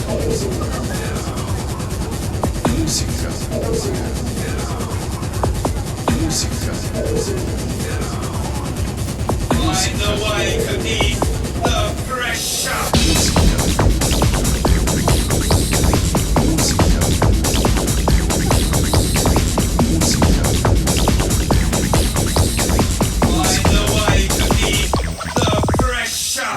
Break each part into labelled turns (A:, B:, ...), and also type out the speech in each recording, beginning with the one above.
A: Find a way to ease the pressure. Find a way to ease the pressure. Find a way to ease the pressure.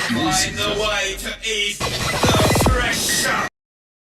A: Find a way to ease the pressure.